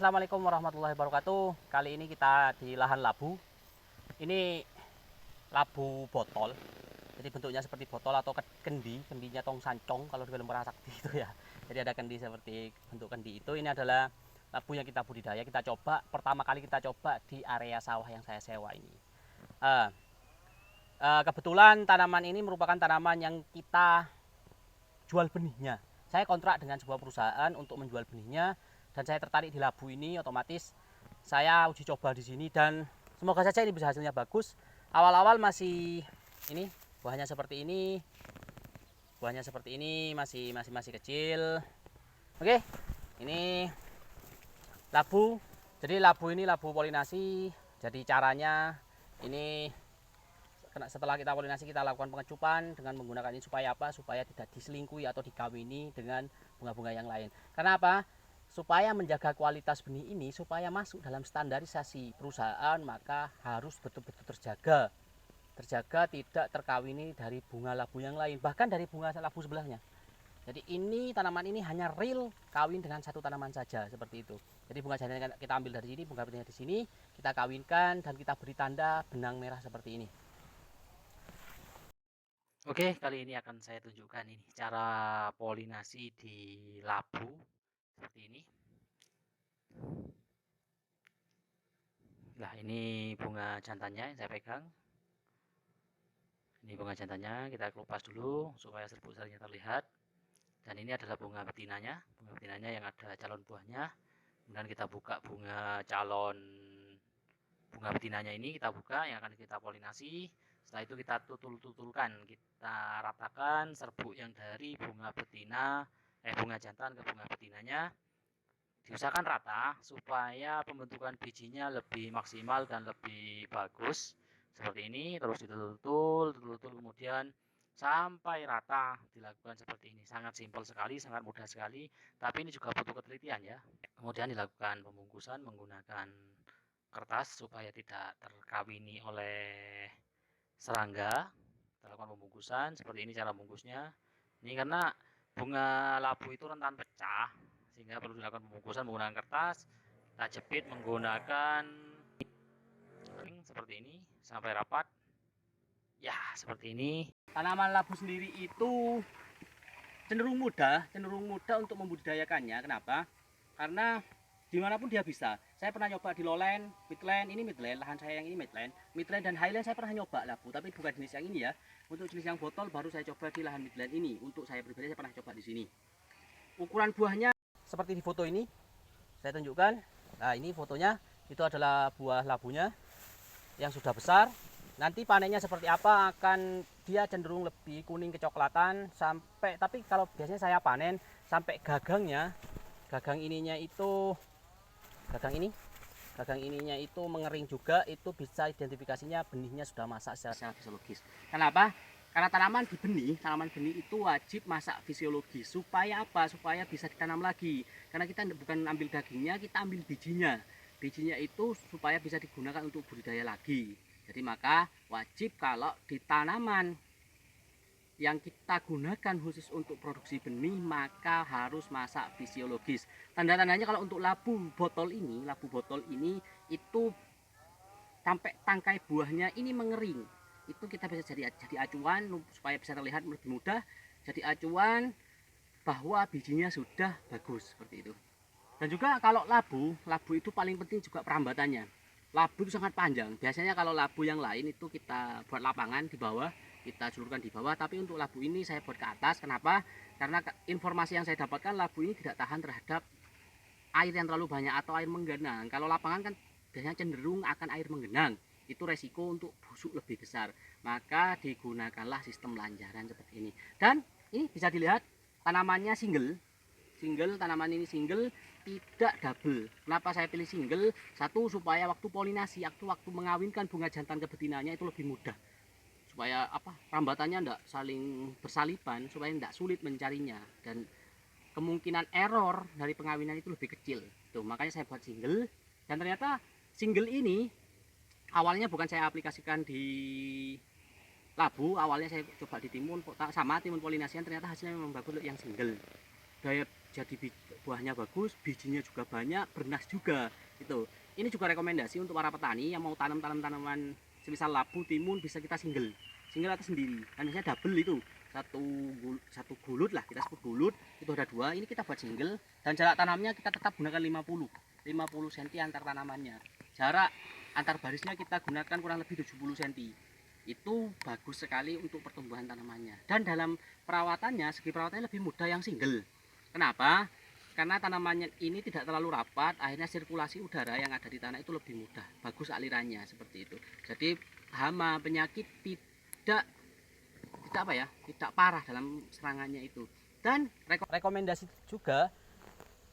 Assalamualaikum warahmatullahi wabarakatuh. Kali ini kita di lahan labu. Ini labu botol. Jadi bentuknya seperti botol atau kendi, kendinya tong sancong kalau di film Sakti itu ya. Jadi ada kendi seperti bentuk kendi itu. Ini adalah labu yang kita budidaya. Kita coba pertama kali kita coba di area sawah yang saya sewa ini. Uh, Kebetulan tanaman ini merupakan tanaman yang kita jual benihnya. Saya kontrak dengan sebuah perusahaan untuk menjual benihnya dan saya tertarik di labu ini, otomatis saya uji coba di sini dan semoga saja ini bisa hasilnya bagus. Awal-awal masih ini buahnya seperti ini. Buahnya seperti ini, masih kecil. Oke. Ini labu. Jadi labu ini labu polinasi. Jadi caranya ini setelah kita polinasi kita lakukan pengecupan dengan menggunakan ini supaya apa? Supaya tidak diselingkuhi atau dikawini dengan bunga-bunga yang lain. Karena apa? Supaya menjaga kualitas benih ini supaya masuk dalam standarisasi perusahaan, maka harus betul-betul terjaga tidak terkawini dari bunga labu yang lain, bahkan dari bunga labu sebelahnya. Jadi ini tanaman ini hanya real kawin dengan satu tanaman saja seperti itu. Jadi bunga jantannya kita ambil dari sini, bunga betinanya di sini, kita kawinkan dan kita beri tanda benang merah seperti ini. Oke, kali ini akan saya tunjukkan ini cara polinasi di labu seperti ini. Nah, ini bunga jantannya yang saya pegang. Ini bunga jantannya, kita kelupas dulu supaya serbuk-serbuknya terlihat. Dan ini adalah bunga betinanya yang ada calon buahnya. Kemudian kita buka bunga betinanya ini, kita buka yang akan kita polinasi. Setelah itu kita tutulkan, kita ratakan serbuk yang dari bunga jantan ke bunga betinanya. Diusahakan rata supaya pembentukan bijinya lebih maksimal dan lebih bagus. Seperti ini, terus ditutul kemudian sampai rata dilakukan seperti ini. Sangat simpel sekali, sangat mudah sekali, tapi ini juga butuh ketelitian ya. Kemudian dilakukan pembungkusan menggunakan kertas supaya tidak terkawini oleh serangga. Kita lakukan pembungkusan seperti ini cara bungkusnya. Ini karena bunga labu itu rentan pecah, sehingga perlu dilakukan pembungkusan menggunakan kertas. Kita jepit menggunakan seperti ini sampai rapat. Ya, seperti ini. Tanaman labu sendiri itu cenderung mudah untuk membudidayakannya. Kenapa? Karena dimanapun dia bisa. Saya pernah nyoba di lowland, midland, ini midland, lahan saya yang ini midland dan highland saya pernah nyoba labu, tapi bukan jenis yang ini ya. Untuk jenis yang botol baru saya coba di lahan midland ini. Untuk saya pribadi saya pernah coba di sini. Ukuran buahnya seperti di foto ini, saya tunjukkan. Nah, ini fotonya, itu adalah buah labunya yang sudah besar. Nanti panennya seperti apa, akan dia cenderung lebih kuning kecoklatan sampai, tapi kalau biasanya saya panen sampai gagang ininya itu mengering juga, itu bisa identifikasinya benihnya sudah masak secara fisiologis. Kenapa? Karena tanaman benih itu wajib masak fisiologis. Supaya apa? Supaya bisa ditanam lagi. Karena kita bukan ambil dagingnya, kita ambil bijinya. Bijinya itu supaya bisa digunakan untuk budidaya lagi. Jadi maka wajib kalau di tanaman yang kita gunakan khusus untuk produksi benih, maka harus masak fisiologis. Tanda-tandanya kalau untuk labu botol ini itu sampai tangkai buahnya ini mengering. Itu kita bisa jadi acuan supaya bisa terlihat lebih mudah. Jadi acuan bahwa bijinya sudah bagus seperti itu. Dan juga kalau labu itu paling penting juga perambatannya. Labu itu sangat panjang. Biasanya kalau labu yang lain itu kita buat lapangan di bawah, kita julurkan di bawah, tapi untuk labu ini saya buat ke atas. Kenapa? Karena informasi yang saya dapatkan, labu ini tidak tahan terhadap air yang terlalu banyak atau air menggenang. Kalau lapangan kan biasanya cenderung akan air menggenang. Itu resiko untuk busuk lebih besar. Maka digunakanlah sistem lanjaran seperti ini. Dan ini bisa dilihat tanamannya single, tanaman ini single, tidak double. Kenapa saya pilih single? Satu, supaya waktu polinasi, waktu mengawinkan bunga jantan ke betinanya itu lebih mudah. Supaya apa? Rambatannya tidak saling bersaliban, supaya tidak sulit mencarinya, dan kemungkinan error dari pengawinan itu lebih kecil. Tuh, makanya saya buat single. Dan ternyata single ini awalnya bukan saya aplikasikan di labu, awalnya saya coba di timun sama timun polinasian, ternyata hasilnya memang bagus untuk yang single. Daya jadi buahnya bagus, bijinya juga banyak, bernas juga. Itu. Ini juga rekomendasi untuk para petani yang mau tanam tanaman semisal labu, timun, bisa kita single atau sendiri. Dan biasanya double itu. Satu gulut lah, kita sebut gulut, itu ada 2. Ini kita buat single dan jarak tanamnya kita tetap gunakan 50 cm antar tanamannya. Jarak antar barisnya kita gunakan kurang lebih 70 cm. Itu bagus sekali untuk pertumbuhan tanamannya. Dan dalam perawatannya, segi perawatannya lebih mudah yang single. Kenapa? Karena tanamannya ini tidak terlalu rapat, akhirnya sirkulasi udara yang ada di tanah itu lebih mudah, bagus alirannya seperti itu. Jadi hama, penyakit tidak parah dalam serangannya itu. Dan rekomendasi juga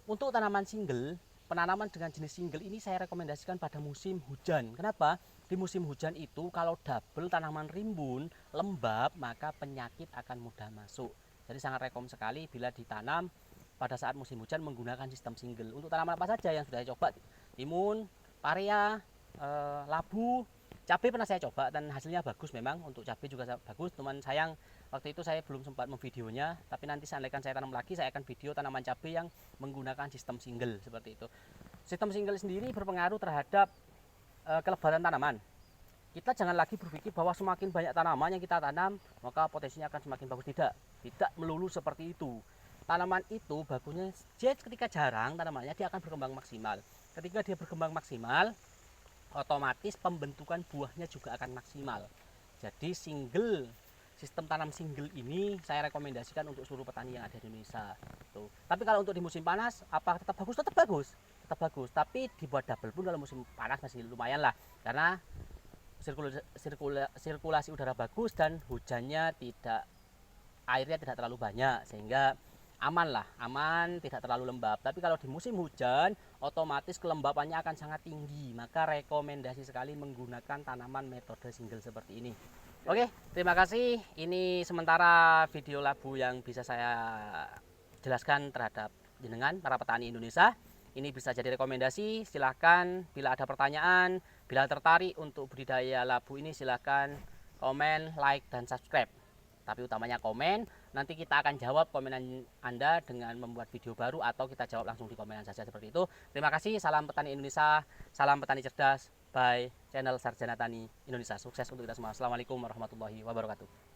untuk tanaman single, penanaman dengan jenis single ini saya rekomendasikan pada musim hujan. Kenapa? Di musim hujan itu kalau double tanaman rimbun, lembab, maka penyakit akan mudah masuk. Jadi sangat rekom sekali bila ditanam pada saat musim hujan menggunakan sistem single. Untuk tanaman apa saja yang sudah saya coba? Timun, parea, labu, cabai pernah saya coba dan hasilnya bagus memang. Untuk cabai juga bagus, cuman sayang waktu itu saya belum sempat memvideonya, tapi nanti seandainya saya tanam lagi saya akan video tanaman cabai yang menggunakan sistem single seperti itu. Sistem single sendiri berpengaruh terhadap kelebaran tanaman. Kita jangan lagi berpikir bahwa semakin banyak tanaman yang kita tanam maka potensinya akan semakin bagus. Tidak melulu seperti itu. Tanaman itu bagusnya ketika jarang tanamannya dia akan berkembang maksimal. Ketika dia berkembang maksimal, otomatis pembentukan buahnya juga akan maksimal. Jadi sistem tanam single ini saya rekomendasikan untuk seluruh petani yang ada di Indonesia. Tuh. Tapi kalau untuk di musim panas, apa tetap bagus? Tetap bagus, tetap bagus. Tapi dibuat double pun kalau musim panas masih lumayan lah, karena sirkulasi udara bagus dan airnya tidak terlalu banyak sehingga aman lah, aman, tidak terlalu lembab. Tapi kalau di musim hujan otomatis kelembapannya akan sangat tinggi, maka rekomendasi sekali menggunakan tanaman metode single seperti ini. Oke, terima kasih. Ini sementara video labu yang bisa saya jelaskan terhadap jenengan para petani Indonesia. Ini bisa jadi rekomendasi. Silahkan bila ada pertanyaan, bila tertarik untuk budidaya labu ini silahkan komen, like, dan subscribe. Tapi utamanya komen. Nanti kita akan jawab komenan Anda dengan membuat video baru atau kita jawab langsung di komenan saja seperti itu. Terima kasih. Salam petani Indonesia, salam petani cerdas by channel Sarjana Tani Indonesia. Sukses untuk kita semua. Assalamualaikum warahmatullahi wabarakatuh.